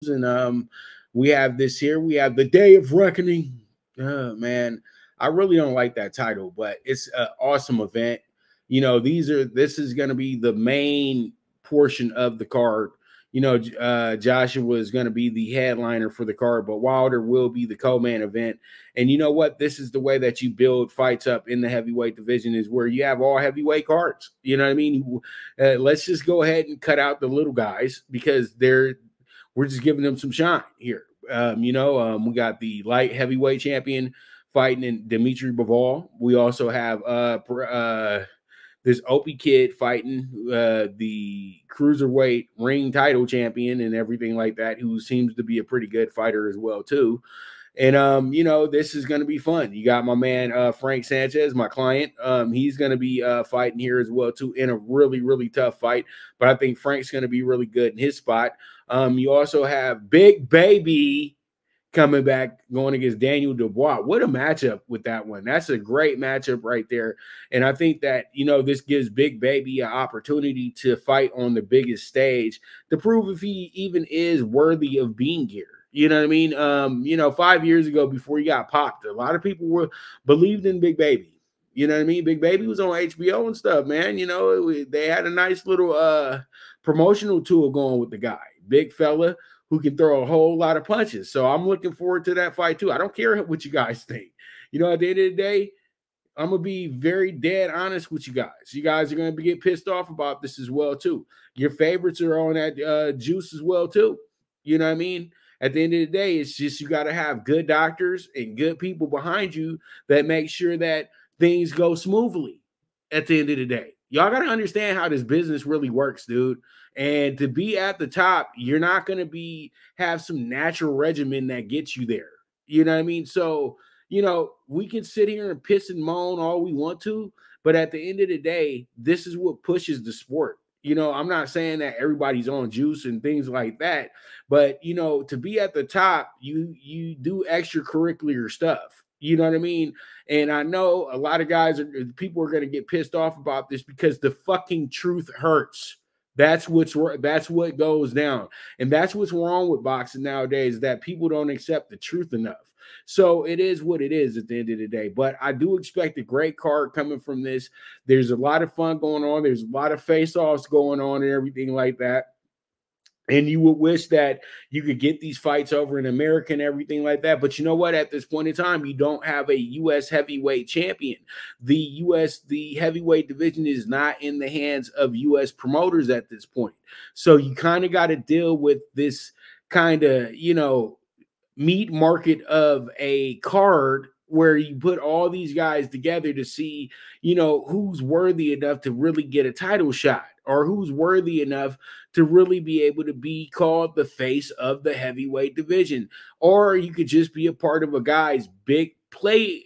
and we have this here. We have the Day of Reckoning. Man, I really don't like that title, but it's an awesome event. This is going to be the main portion of the card. Joshua is going to be the headliner for the card, but Wilder will be the co-main event. And you know what? This is the way that you build fights up in the heavyweight division, is where you have all heavyweight cards. You know what I mean? Let's just go ahead and cut out the little guys, because we're just giving them some shine here. We got the light heavyweight champion fighting in Dimitri Bivol. We also have this Opie kid fighting the cruiserweight ring title champion and everything like that, who seems to be a pretty good fighter as well too. And this is going to be fun. You got my man Frank Sanchez, my client. He's going to be fighting here as well too, in a really, really tough fight. But I think Frank's going to be really good in his spot. You also have Big Baby coming back, going against Daniel Dubois. What a matchup with that one. That's a great matchup right there. And I think that, this gives Big Baby an opportunity to fight on the biggest stage to prove if he even is worthy of being here. You know what I mean? 5 years ago, before he got popped, a lot of people believed in Big Baby. You know what I mean? Big Baby was on HBO and stuff, man. They had a nice little promotional tour going with the guy. Big fella who can throw a whole lot of punches. So I'm looking forward to that fight too. I don't care what you guys think. At the end of the day, I'm going to be very dead honest with you guys. You guys are going to get pissed off about this as well too. Your favorites are on that juice as well too. You know what I mean? At the end of the day, it's just you got to have good doctors and good people behind you that make sure that things go smoothly at the end of the day. Y'all got to understand how this business really works, dude. And to be at the top, you're not going to have some natural regimen that gets you there. You know what I mean? So, we can sit here and piss and moan all we want to, but at the end of the day, this is what pushes the sport. I'm not saying that everybody's on juice and things like that, but to be at the top, you do extracurricular stuff. You know what I mean? And I know a lot of people are going to get pissed off about this, because the fucking truth hurts. That's what goes down. And that's what's wrong with boxing nowadays, that people don't accept the truth enough. So it is what it is at the end of the day. But I do expect a great card coming from this. There's a lot of fun going on. There's a lot of face-offs going on and everything like that. And you would wish that you could get these fights over in America and everything like that. But you know what? At this point in time, you don't have a U.S. heavyweight champion. The heavyweight division is not in the hands of U.S. promoters at this point. So you kind of got to deal with this kind of, meat market of a card, where you put all these guys together to see, who's worthy enough to really get a title shot, or who's worthy enough to really be able to be called the face of the heavyweight division. Or you could just be a part of a guy's big guy's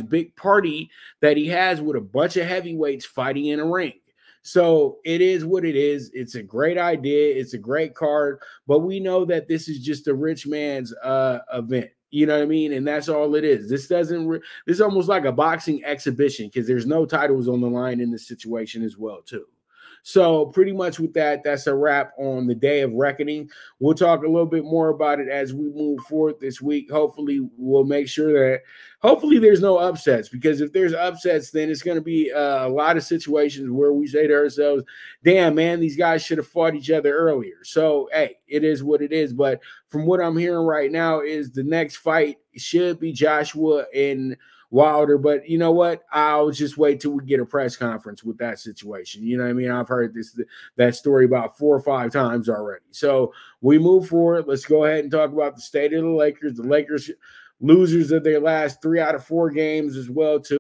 big party that he has with a bunch of heavyweights fighting in a ring. So it is what it is. It's a great idea. It's a great card, but we know that this is just a rich man's event. You know what I mean? And that's all it is. This is almost like a boxing exhibition, because there's no titles on the line in this situation as well too. So pretty much with that, that's a wrap on the Day of Reckoning. We'll talk a little bit more about it as we move forward this week. Hopefully we'll make sure that there's no upsets, because if there's upsets, then it's going to be a lot of situations where we say to ourselves, damn, man, these guys should have fought each other earlier. So, hey, it is what it is. But from what I'm hearing right now is the next fight should be Joshua and Wilder. But you know what? I'll just wait till we get a press conference with that situation. You know what I mean? I've heard that story about 4 or 5 times already. So we move forward. Let's go ahead and talk about the state of the Lakers. The Lakers losers of their last 3 out of 4 games as well too.